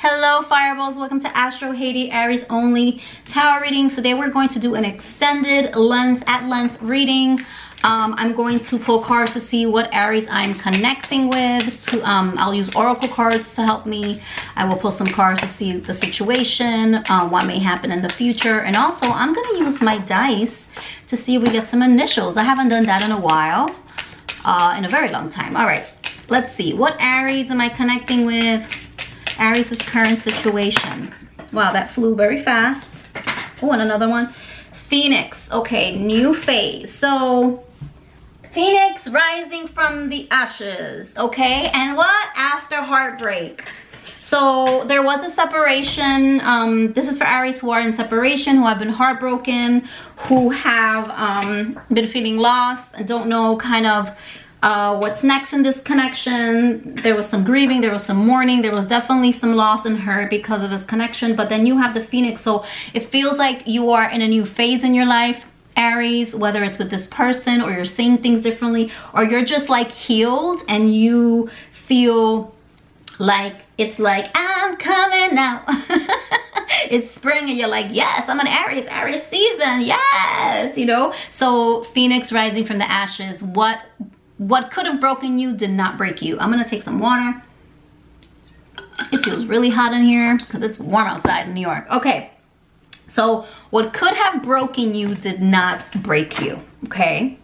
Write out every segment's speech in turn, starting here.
Hello fireballs, welcome to Astro Haiti Aries only tarot reading. Today we're going to do an extended length reading. I'm going to pull cards to see what Aries I'm connecting with. I'll use oracle cards to help me. I will pull some cards to see the situation, what may happen in the future, and also I'm going to use my dice to see if we get some initials. I haven't done that in a while, in a very long time. All right, let's see. What Aries am I connecting with? Aries' current situation. Wow, that flew very fast. Oh, and another one. Phoenix. Okay, new phase. So, Phoenix rising from the ashes. Okay, and what? After heartbreak. So, there was a separation. This is for Aries who are in separation, who have been heartbroken, who have been feeling lost and don't know kind of what's next in this connection. There was some grieving, there was some mourning, there was definitely some loss and hurt because of this connection. But then you have the Phoenix, so it feels like you are in a new phase in your life, Aries, whether it's with this person or you're seeing things differently, or you're just like healed and you feel like it's like I'm coming now. It's spring and you're like, yes, I'm an Aries season, yes, you know. So Phoenix rising from the ashes. What could have broken you did not break you. I'm gonna take some water. It feels really hot in here because it's warm outside in New York. Okay, so what could have broken you did not break you, okay?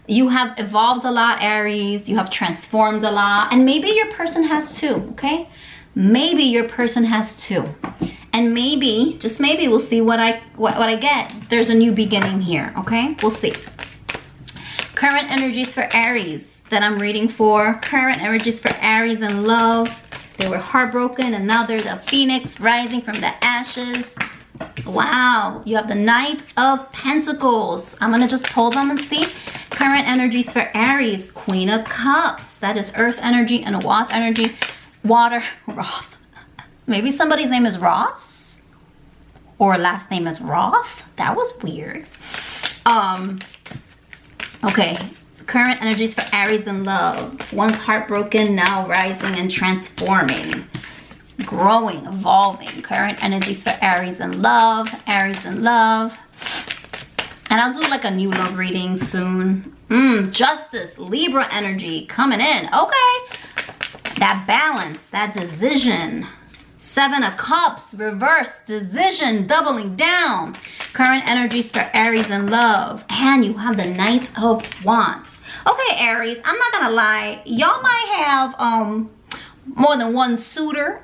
You have evolved a lot, Aries. You have transformed a lot, and maybe your person has too, okay? Maybe your person has too. And maybe, just maybe, we'll see what I get. There's a new beginning here, okay? We'll see. Current energies for Aries that I'm reading for. Current energies for Aries in love. They were heartbroken and now there's a Phoenix rising from the ashes. Wow, you have the Knight of Pentacles. I'm gonna just pull them and see. Current energies for Aries. Queen of Cups. That is earth energy and water energy. Roth. Maybe somebody's name is Ross or last name is Roth. That was weird. Okay, current energies for Aries in love. Once heartbroken, now rising and transforming. Growing, evolving. Current energies for Aries in love. Aries in love. And I'll do like a new love reading soon. Justice, Libra energy coming in. Okay. That balance, that decision. Seven of Cups, reverse, decision, doubling down. Current energies for Aries in love. And you have the Knight of Wands. Okay, Aries, I'm not gonna lie. Y'all might have more than one suitor.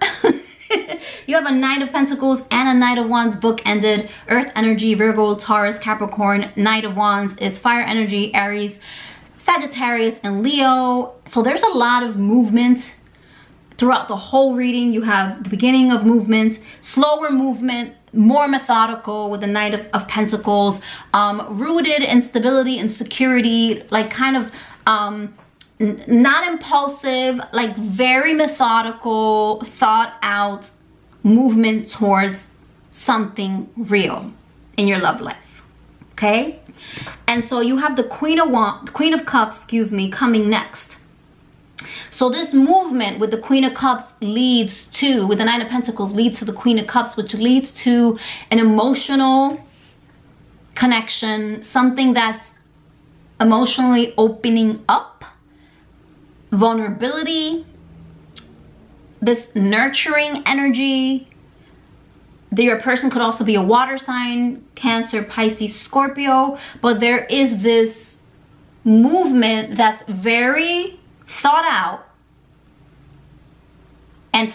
You have a Knight of Pentacles and a Knight of Wands book-ended. Earth energy, Virgo, Taurus, Capricorn. Knight of Wands is fire energy, Aries, Sagittarius, and Leo. So there's a lot of movement. Throughout the whole reading, you have the beginning of movement, slower movement, more methodical with the Knight of Pentacles, rooted in stability and security, like kind of not impulsive, like very methodical, thought out movement towards something real in your love life, okay? And so you have the Queen of Cups, excuse me, coming next. So this movement with the Queen of Cups leads to, with the Nine of Pentacles, leads to the Queen of Cups, which leads to an emotional connection, something that's emotionally opening up, vulnerability, this nurturing energy. Your person could also be a water sign, Cancer, Pisces, Scorpio, but there is this movement that's very thought out and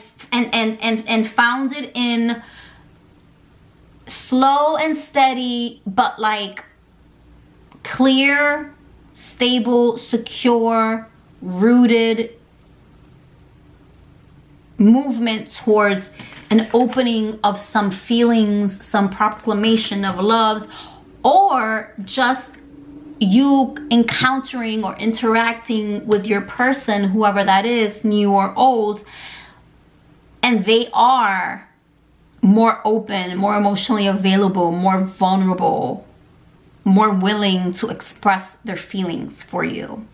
founded in slow and steady, but like clear, stable, secure, rooted movement towards an opening of some feelings, some proclamation of loves, or just you encountering or interacting with your person, whoever that is, new or old, and they are more open, more emotionally available, more vulnerable, more willing to express their feelings for you.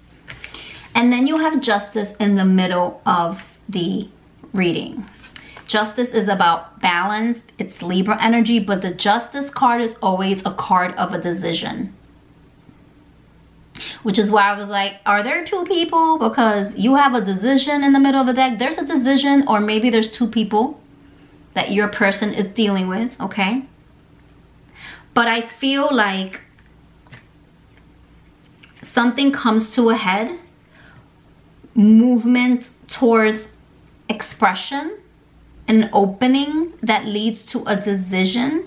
And then you have Justice in the middle of the reading. Justice is about balance. It's Libra energy, but the Justice card is always a card of a decision. Which is why I was like, are there two people? Because you have a decision in the middle of a deck. There's a decision, or maybe there's two people that your person is dealing with, okay? But I feel like something comes to a head, movement towards expression, an opening that leads to a decision,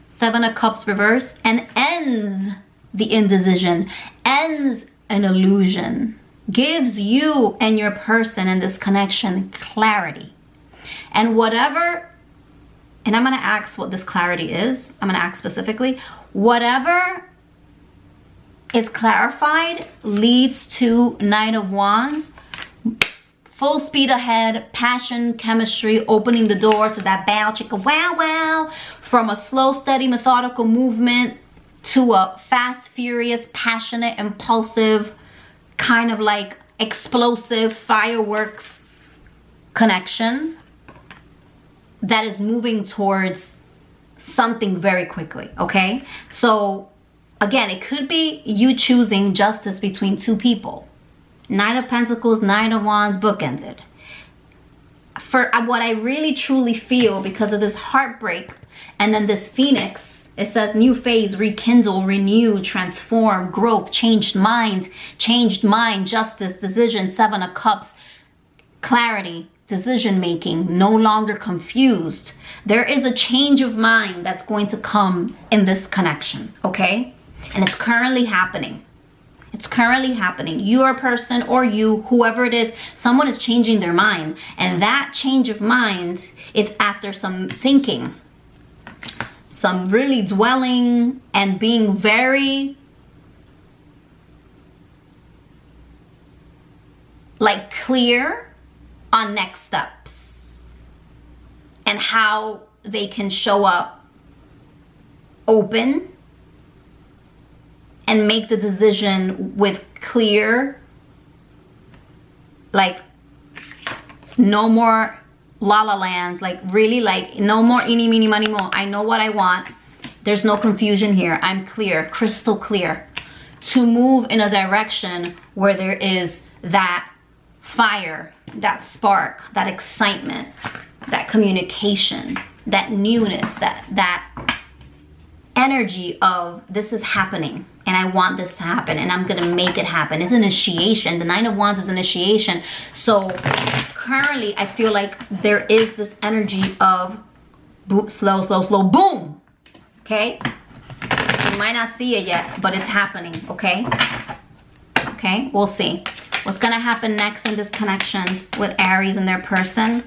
7 of Cups reverse, and ends the indecision, ends an illusion, gives you and your person in this connection clarity. And whatever, and I'm gonna ask what this clarity is, I'm gonna ask specifically, whatever is clarified leads to Knight of Wands, full speed ahead, passion, chemistry, opening the door to that bow chicka wow wow, from a slow, steady, methodical movement to a fast, furious, passionate, impulsive, kind of like explosive fireworks connection that is moving towards something very quickly, okay? So again, it could be you choosing justice between two people. Knight of Pentacles, Knight of Wands, bookended. For what I really truly feel, because of this heartbreak and then this Phoenix, it says new phase, rekindle, renew, transform, growth, changed mind, justice, decision, 7 of Cups, clarity, decision making, no longer confused. There is a change of mind that's going to come in this connection, okay? And it's currently happening. It's currently happening. Your person or you, whoever it is, someone is changing their mind. And that change of mind, it's after some thinking, some really dwelling and being very like clear on next steps and how they can show up open and make the decision with clear, like no more la la lands, like really like no more eeny meeny miny mo. I know what I want. There's no confusion here. I'm clear, crystal clear, to move in a direction where there is that fire, that spark, that excitement, that communication, that newness, that energy of this is happening and I want this to happen and I'm gonna make it happen. It's initiation. The Nine of Wands is initiation. So currently I feel like there is this energy of slow, slow, slow, boom. Okay? You might not see it yet, but it's happening, okay? Okay, we'll see. What's gonna happen next in this connection with Aries and their person?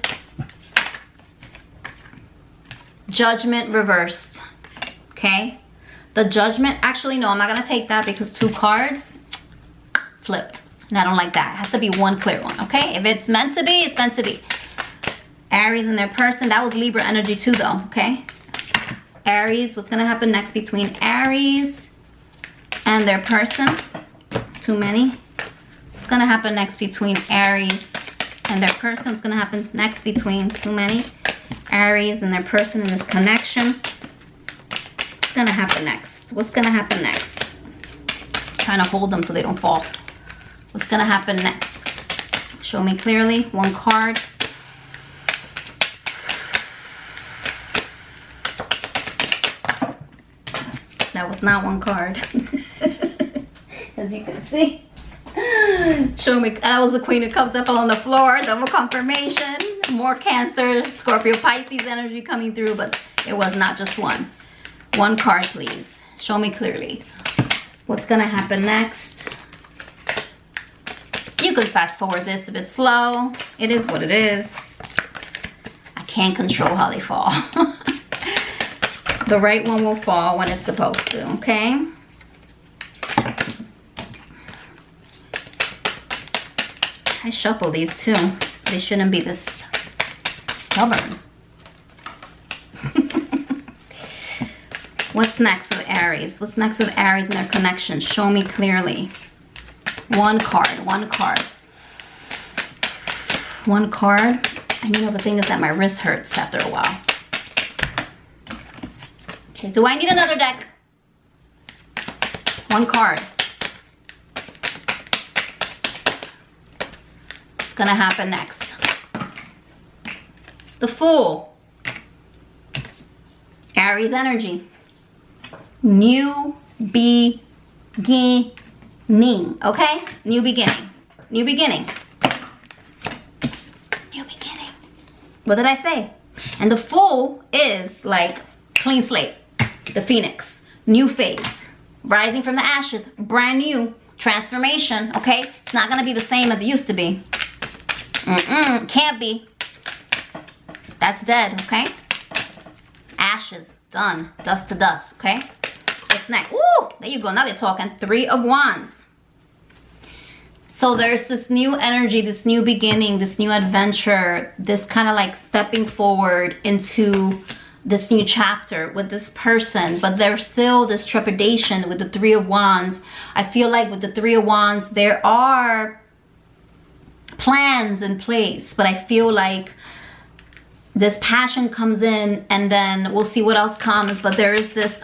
Judgment reversed, okay? The Judgment, actually no, I'm not gonna take that because 2 cards flipped. And I don't like that. It has to be one clear one, okay? If it's meant to be, it's meant to be. Aries and their person, that was Libra energy too though, okay? Aries, what's gonna happen next between Aries and their person? Too many. What's gonna happen next between Aries and their person? What's gonna happen next between too many? Aries and their person in this connection. What's gonna happen next? What's gonna happen next? Trying to hold them so they don't fall. What's gonna happen next? Show me clearly. 1 card. That was not 1 card. As you can see. Show me. That was the Queen of Cups that fell on the floor. Double confirmation. More Cancer, Scorpio, Pisces energy coming through, but it was not just one. 1 card, please. Show me clearly. What's gonna happen next? You could fast forward this if it's slow. It is what it is. I can't control how they fall. The right one will fall when it's supposed to, okay? I shuffle these too. They shouldn't be this stubborn. What's next with Aries? What's next with Aries and their connection? Show me clearly. 1 card, 1 card. 1 card. And you know, the thing is that my wrist hurts after a while. Okay, do I need another deck? One card. What's gonna happen next? The Fool. Aries energy. New beginning. Okay? New beginning. New beginning. New beginning. What did I say? And the Fool is like clean slate. The Phoenix. New phase. Rising from the ashes. Brand new. Transformation. Okay? It's not gonna be the same as it used to be. Can't be. That's dead, okay? Ashes, done. Dust to dust, okay? What's next? Woo! There you go. Now they're talking. 3 of Wands. So there's this new energy, this new beginning, this new adventure, this kind of like stepping forward into this new chapter with this person. But there's still this trepidation with the 3 of Wands. I feel like with the 3 of Wands, there are plans in place, but I feel like this passion comes in and then we'll see what else comes. But there is this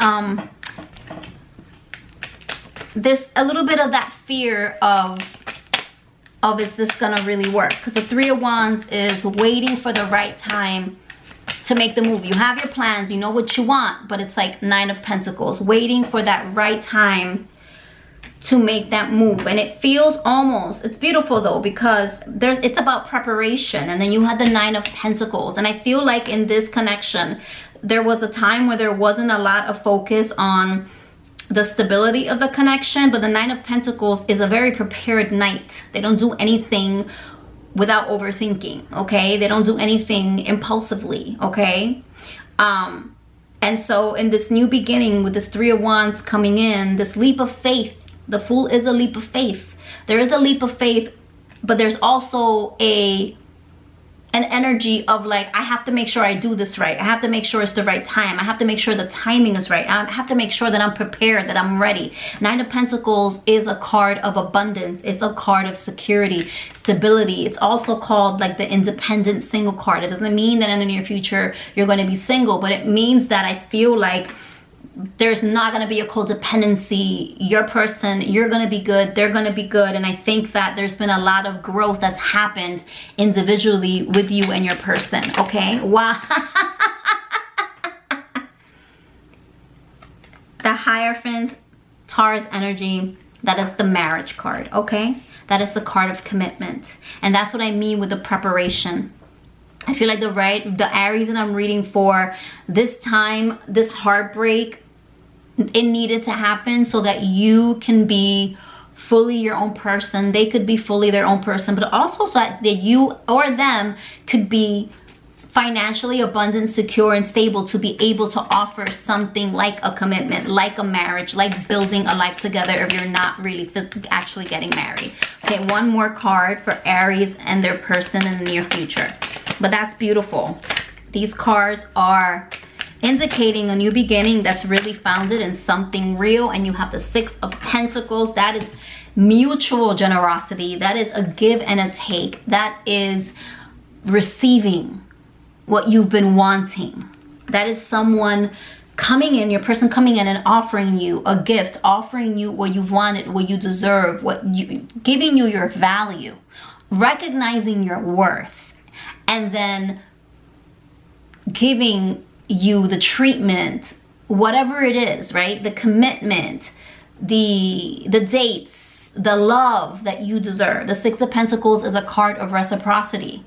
there's a little bit of that fear of is this gonna really work? Because the 3 of Wands is waiting for the right time to make the move. You have your plans, you know what you want, but it's like 9 of Pentacles, waiting for that right time to make that move. And it feels almost, it's beautiful though, because it's about preparation. And then you had the 9 of Pentacles, and I feel like in this connection there was a time where there wasn't a lot of focus on the stability of the connection, but the 9 of Pentacles is a very prepared knight. They don't do anything without overthinking, okay? They don't do anything impulsively, okay? And so in this new beginning with this 3 of Wands coming in, this leap of faith, the Fool is a leap of faith. There is a leap of faith, but there's also an energy of like, I have to make sure I do this right. I have to make sure it's the right time. I have to make sure the timing is right. I have to make sure that I'm prepared, that I'm ready. 9 of Pentacles is a card of abundance. It's a card of security, stability. It's also called like the independent single card. It doesn't mean that in the near future you're going to be single, but it means that I feel like there's not going to be a codependency. Your person, you're going to be good, they're going to be good. And I think that there's been a lot of growth that's happened individually with you and your person, okay? Wow. The Hierophant, Taurus energy, that is the marriage card, okay? That is the card of commitment. And that's what I mean with the preparation. I feel like the Aries that I'm reading for this time, this heartbreak, it needed to happen so that you can be fully your own person. They could be fully their own person, but also so that you or them could be financially abundant, secure, and stable to be able to offer something like a commitment, like a marriage, like building a life together if you're not really actually getting married. Okay, one more card for Aries and their person in the near future. But that's beautiful. These cards are indicating a new beginning that's really founded in something real. And you have the 6 of Pentacles. That is mutual generosity. That is a give and a take. That is receiving what you've been wanting. That is someone coming in, your person coming in and offering you a gift, offering you what you've wanted, what you deserve, giving you your value, recognizing your worth, and then giving you the treatment, whatever it is, right? The commitment, the dates, the love that you deserve. The 6 of Pentacles is a card of reciprocity.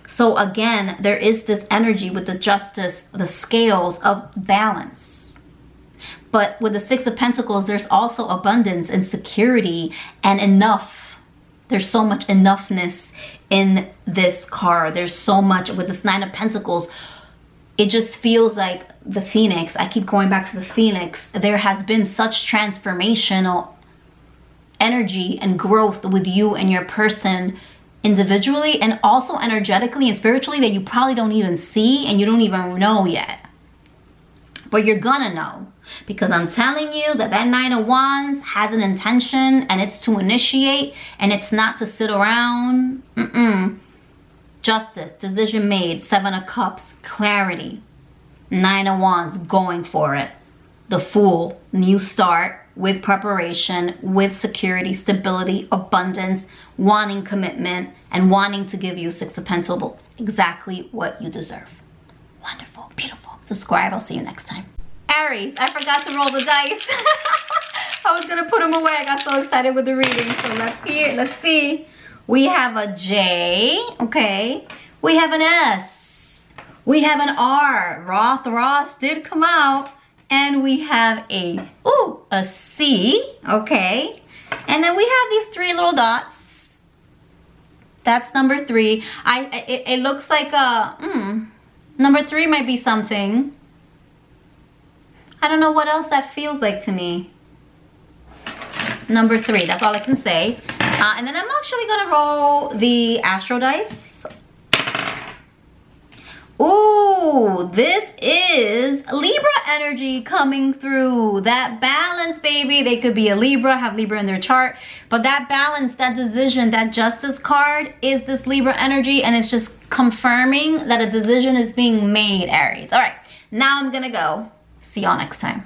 So again, there is this energy with the Justice, the scales of balance. But with the 6 of Pentacles, there's also abundance and security and enough. There's so much enoughness in this card. There's so much with this 9 of Pentacles. It just feels like the Phoenix. I keep going back to the Phoenix. There has been such transformational energy and growth with you and your person individually and also energetically and spiritually that you probably don't even see and you don't even know yet. But you're gonna know, because I'm telling you that 9 of Wands has an intention, and it's to initiate, and it's not to sit around. Justice, decision made. 7 of Cups, clarity. 9 of Wands, going for it. The Fool, new start with preparation, with security, stability, abundance, wanting commitment, and wanting to give you 6 of Pentacles. Exactly what you deserve. Wonderful, beautiful. Subscribe, I'll see you next time. Aries, I forgot to roll the dice. I was gonna put them away. I got so excited with the reading. So let's see. We have a J, okay. We have an S. We have an R. Ross did come out. And we have a C, okay. And then we have these 3 little dots. That's number 3. It looks like number 3 might be something. I don't know what else that feels like to me. Number 3, that's all I can say. And then I'm actually gonna roll the Astro dice. Ooh, this is Libra energy coming through. That balance, baby. They could be a Libra, have Libra in their chart. But that balance, that decision, that Justice card is this Libra energy. And it's just confirming that a decision is being made, Aries. All right, now I'm gonna go. See y'all next time.